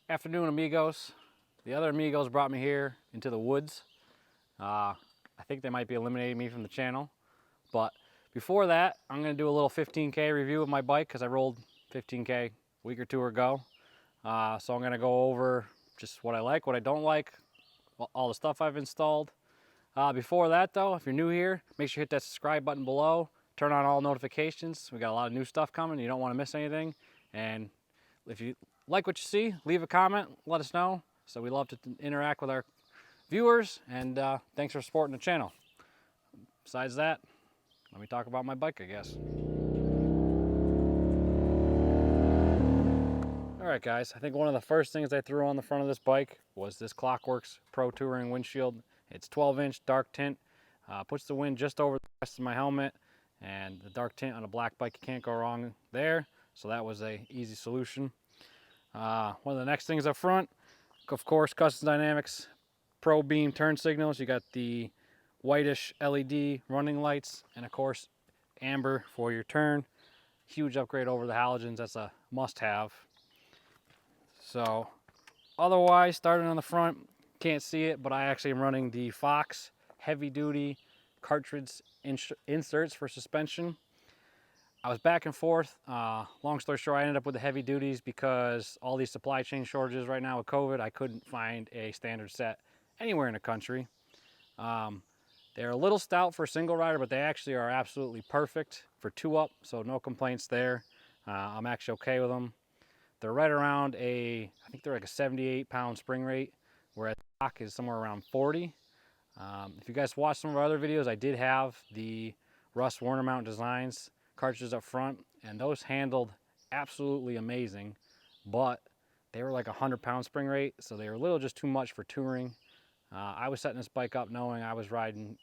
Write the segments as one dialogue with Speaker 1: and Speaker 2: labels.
Speaker 1: Afternoon, amigos. The other amigos brought me here into the woods. I think they might be eliminating me from the channel. But before that, I'm going to do a little 15K review of my bike because I rolled 15K a week or two ago. So I'm going to go over just what I like, what I don't like, all the stuff I've installed. Before that though, if you're new here, make sure you hit that subscribe button below. Turn on all notifications. We got a lot of new stuff coming. You don't want to miss anything. And if you like what you see, leave a comment, let us know. So we love to interact with our viewers, and thanks for supporting the channel. Besides that, let me talk about my bike, I guess. All right, guys, I think one of the first things I threw on the front of this bike was this Clockworks Pro Touring windshield. It's 12-inch dark tint, puts the wind just over the rest of my helmet, and the dark tint on a black bike, you can't go wrong there. So that was a easy solution. One of the next things up front, of course, Custom Dynamics Pro Beam turn signals. You got the whitish LED running lights, and of course, amber for your turn. Huge upgrade over the halogens. That's a must-have. So, otherwise, starting on the front, can't see it, but I actually am running the Fox heavy-duty cartridge inserts for suspension. I was back and forth. Long story short, I ended up with the heavy duties because all these supply chain shortages right now with COVID, I couldn't find a standard set anywhere in the country. They're a little stout for a single rider, but they actually are absolutely perfect for 2-up, so no complaints there. I'm actually okay with them. They're right around I think they're like a 78-pound spring rate, whereas stock is somewhere around 40. If you guys watched some of our other videos, I did have the Russ Warner Mount Designs cartridges up front, and those handled absolutely amazing, but they were like a 100-pound spring rate, so they were a little just too much for touring. I was setting this bike up knowing I was riding,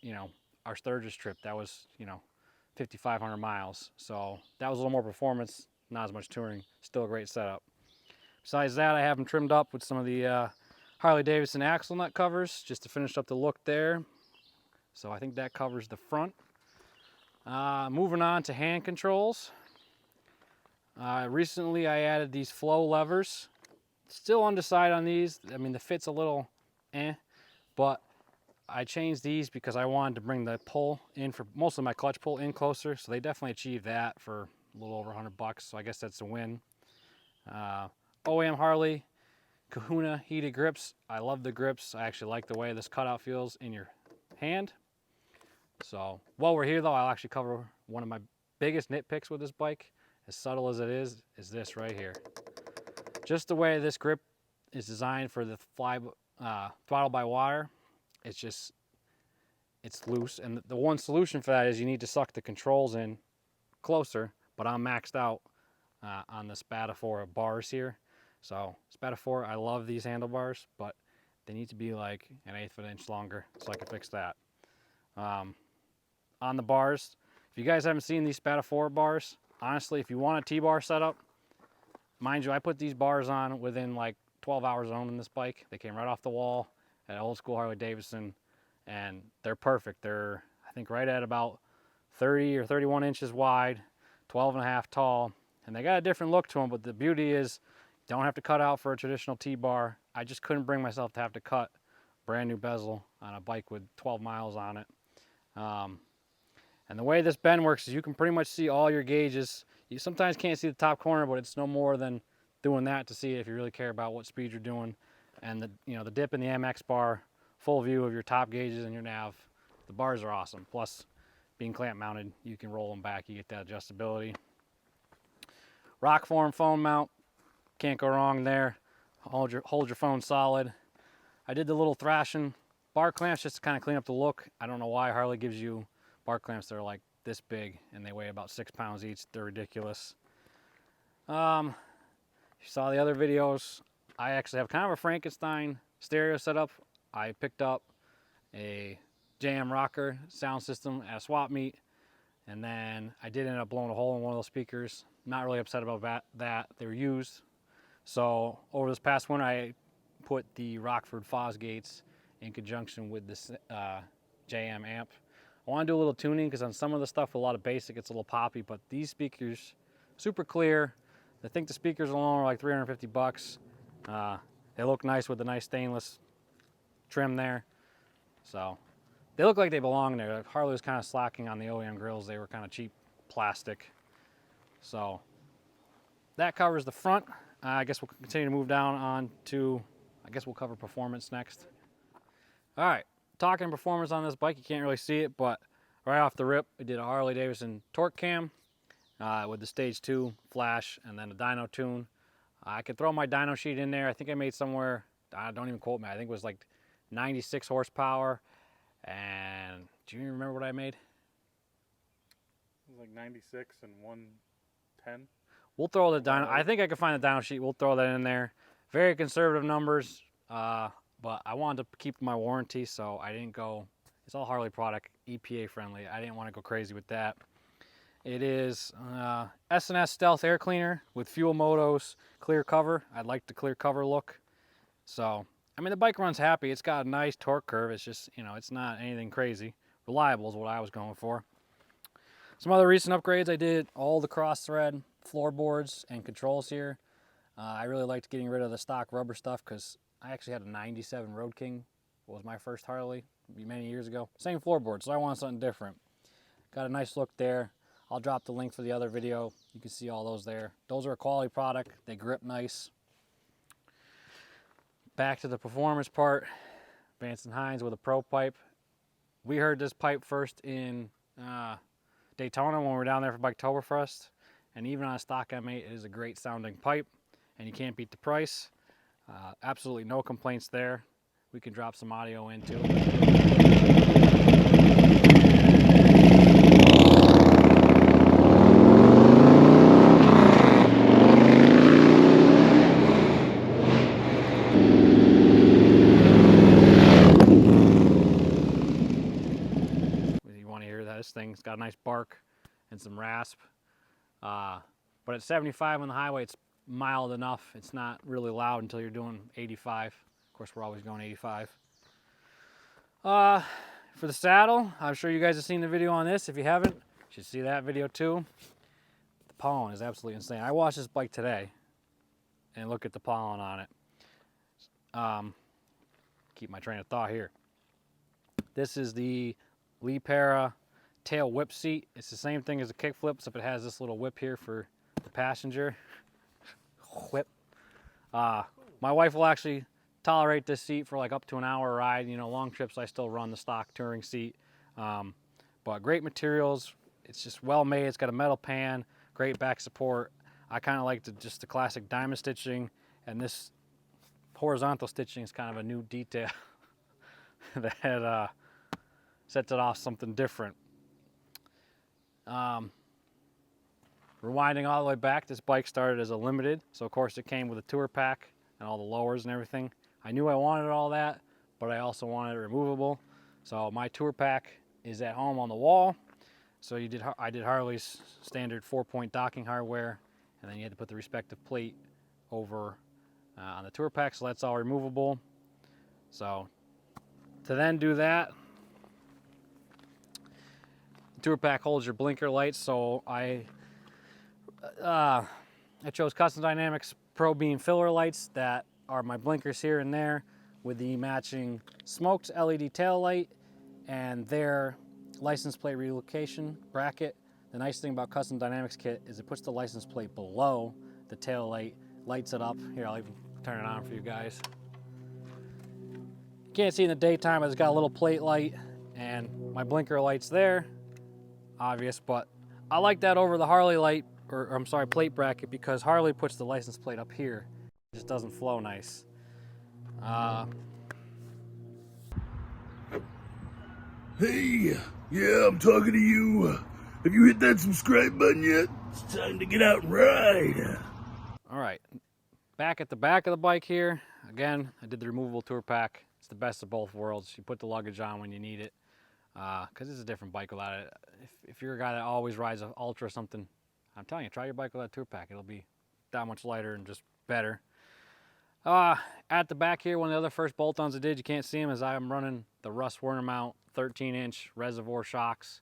Speaker 1: our Sturgis trip. That was, 5,500 miles. So that was a little more performance, not as much touring. Still a great setup. Besides that, I have them trimmed up with some of the Harley Davidson axle nut covers just to finish up the look there. So I think that covers the front. Moving on to hand controls. Recently I added these flow levers. Still undecided on these. I mean, the fit's a little but I changed these because I wanted to bring the pull in for most of my clutch pull in closer. So they definitely achieved that for a little over $100. So I guess that's a win. OEM Harley Kahuna heated grips. I love the grips. I actually like the way this cutout feels in your hand. So while we're here though, I'll actually cover one of my biggest nitpicks with this bike, as subtle as it is this right here. Just the way this grip is designed for the throttle by wire, it's loose. And the one solution for that is you need to suck the controls in closer, but I'm maxed out on the Spataphora bars here. So Spataphora, I love these handlebars, but they need to be like an 1/8 of an inch longer so I can fix that. On the bars, if you guys haven't seen these Spataphora bars, honestly, if you want a T-bar setup, mind you, I put these bars on within like 12 hours of owning this bike. They came right off the wall at old school Harley Davidson, and they're perfect. They're, I think, right at about 30 or 31 inches wide, 12.5 tall, and they got a different look to them, but the beauty is you don't have to cut out for a traditional T-bar. I just couldn't bring myself to have to cut brand new bezel on a bike with 12 miles on it. And the way this bend works is you can pretty much see all your gauges. You sometimes can't see the top corner, but it's no more than doing that to see if you really care about what speed you're doing. And the dip in the MX bar, full view of your top gauges and your nav. The bars are awesome. Plus, being clamp mounted, you can roll them back. You get that adjustability. Rock form phone mount, can't go wrong there. Hold your phone solid. I did the little thrashing bar clamps just to kind of clean up the look. I don't know why Harley gives you bar clamps that are like this big and they weigh about 6 pounds each. They're ridiculous. You saw the other videos. I actually have kind of a Frankenstein stereo setup. I picked up a JM Rocker sound system at a swap meet, and then I did end up blowing a hole in one of those speakers. Not really upset about that. They were used. So over this past winter, I put the Rockford Fosgates in conjunction with this JM amp. I want to do a little tuning because on some of the stuff, a lot of basic, it's a little poppy, but these speakers, super clear. I think the speakers alone are like $350. They look nice with the nice stainless trim there. So they look like they belong there. Harley was kind of slacking on the OEM grills. They were kind of cheap plastic. So that covers the front. I guess we'll continue to move down on to, I guess we'll cover performance next. All right, talking performance on this bike, you can't really see it, but right off the rip, we did a Harley Davidson torque cam with the stage 2 flash and then a dyno tune. I could throw my dyno sheet in there. I think I made somewhere, don't even quote me, I think it was like 96 horsepower. And do you remember what I made?
Speaker 2: It was like 96 and 110.
Speaker 1: We'll throw the dyno. I think I can find the dyno sheet. We'll throw that in there. Very conservative numbers, but I wanted to keep my warranty, so I didn't go. It's all Harley product, EPA friendly. I didn't want to go crazy with that. It is S&S Stealth Air Cleaner with Fuel Moto's clear cover. I like the clear cover look. So, I mean, the bike runs happy. It's got a nice torque curve. It's just, you know, it's not anything crazy. Reliable is what I was going for. Some other recent upgrades, I did all the cross thread floorboards and controls here. I really liked getting rid of the stock rubber stuff because I actually had a 97 Road King. It was my first Harley many years ago. Same floorboard, so I wanted something different. Got a nice look there. I'll drop the link for the other video. You can see all those there. Those are a quality product. They grip nice. Back to the performance part. Vance & Hines with a Pro pipe. We heard this pipe first in Daytona when we were down there for Biketoberfest. And even on a stock M8, it is a great sounding pipe. And you can't beat the price. Absolutely no complaints there. We can drop some audio into it. This thing's got a nice bark and some rasp, but at 75 on the highway it's mild enough. It's not really loud until you're doing 85. Of course, we're always going 85. For the saddle, I'm sure you guys have seen the video on this. If you haven't, you should see that video too. The pollen is absolutely insane. I washed this bike today and look at the pollen on it. Keep my train of thought here. This is the Lee Para tail whip seat. It's the same thing as a kickflip, except it has this little whip here for the passenger. Whip. My wife will actually tolerate this seat for like up to an hour ride. You know, long trips I still run the stock touring seat. But great materials. It's just well made. It's got a metal pan, great back support. I kind of like just the classic diamond stitching, and this horizontal stitching is kind of a new detail that sets it off something different. Rewinding all the way back, this bike started as a limited, so of course it came with a tour pack and all the lowers and everything. I knew I wanted all that, but I also wanted it removable. So my tour pack is at home on the wall. So I did Harley's standard 4-point docking hardware, and then you had to put the respective plate over on the tour pack, so that's all removable. So to then do that, tour pack holds your blinker lights, so I chose Custom Dynamics Pro Beam filler lights that are my blinkers here and there with the matching smoked LED tail light and their license plate relocation bracket. The nice thing about Custom Dynamics kit is it puts the license plate below the tail light, lights it up. Here, I'll even turn it on for you guys. You can't see in the daytime, but it's got a little plate light and my blinker light's there. Obvious, but I like that over the Harley light, or I'm sorry, plate bracket, because Harley puts the license plate up here. It just doesn't flow nice.
Speaker 3: Hey, yeah, I'm talking to you. Have you hit that subscribe button yet? It's time to get out and ride.
Speaker 1: All right, back at the back of the bike here. Again, I did the removable tour pack. It's the best of both worlds. You put the luggage on when you need it. Because it's a different bike without it. If you're a guy that always rides an Ultra or something, I'm telling you, try your bike with that tour pack. It'll be that much lighter and just better. At the back here, one of the other first bolt-ons I did, you can't see them, is I'm running the Russ Werner mount 13-inch reservoir shocks.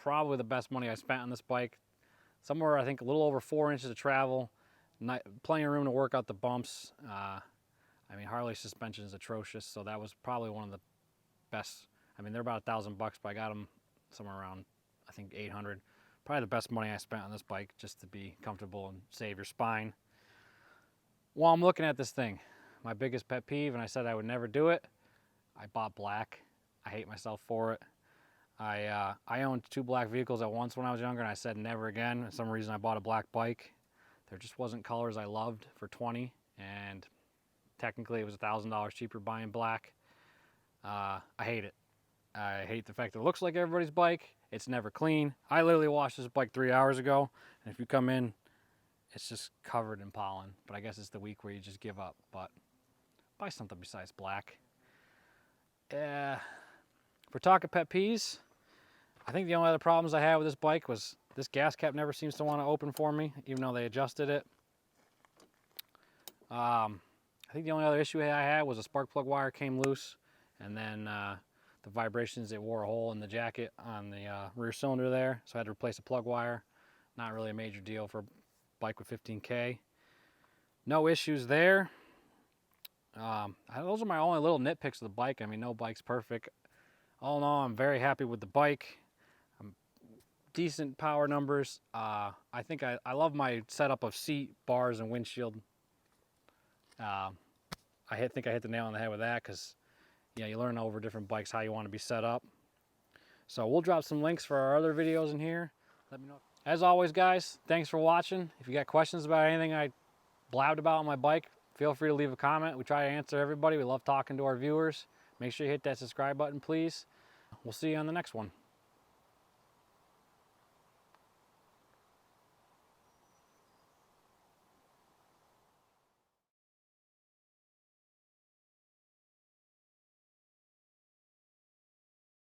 Speaker 1: Probably the best money I spent on this bike. Somewhere, I think, a little over 4 inches of travel. Plenty of room to work out the bumps. I mean, Harley suspension is atrocious, so that was probably one of the best. I mean, they're about $1,000 bucks, but I got them somewhere around, I think, 800. Probably the best money I spent on this bike, just to be comfortable and save your spine. While I'm looking at this thing, my biggest pet peeve, and I said I would never do it, I bought black. I hate myself for it. I owned 2 black vehicles at once when I was younger, and I said never again. For some reason, I bought a black bike. There just wasn't colors I loved for 20, and technically it was $1,000 cheaper buying black. I hate it. I hate the fact that it looks like everybody's bike. It's never clean. I literally washed this bike 3 hours ago, and if you come in, it's just covered in pollen. But I guess it's the week where you just give up. But buy something besides black. If we're talking pet peeves, I think the only other problems I had with this bike was this gas cap never seems to want to open for me, even though they adjusted it. I think the only other issue I had was a spark plug wire came loose, and then the vibrations, it wore a hole in the jacket on the rear cylinder there, so I had to replace the plug wire. Not really a major deal for a bike with 15K. No issues there. Those are my only little nitpicks of the bike. I mean, no bike's perfect. All in all, I'm very happy with the bike. Decent power numbers. I think I love my setup of seat, bars, and windshield. I think I hit the nail on the head with that, because you learn over different bikes how you want to be set up. So we'll drop some links for our other videos in here. Let me know. As always, guys, thanks for watching. If you got questions about anything I blabbed about on my bike, feel free to leave a comment. We try to answer everybody. We love talking to our viewers. Make sure you hit that subscribe button, please. We'll see you on the next one.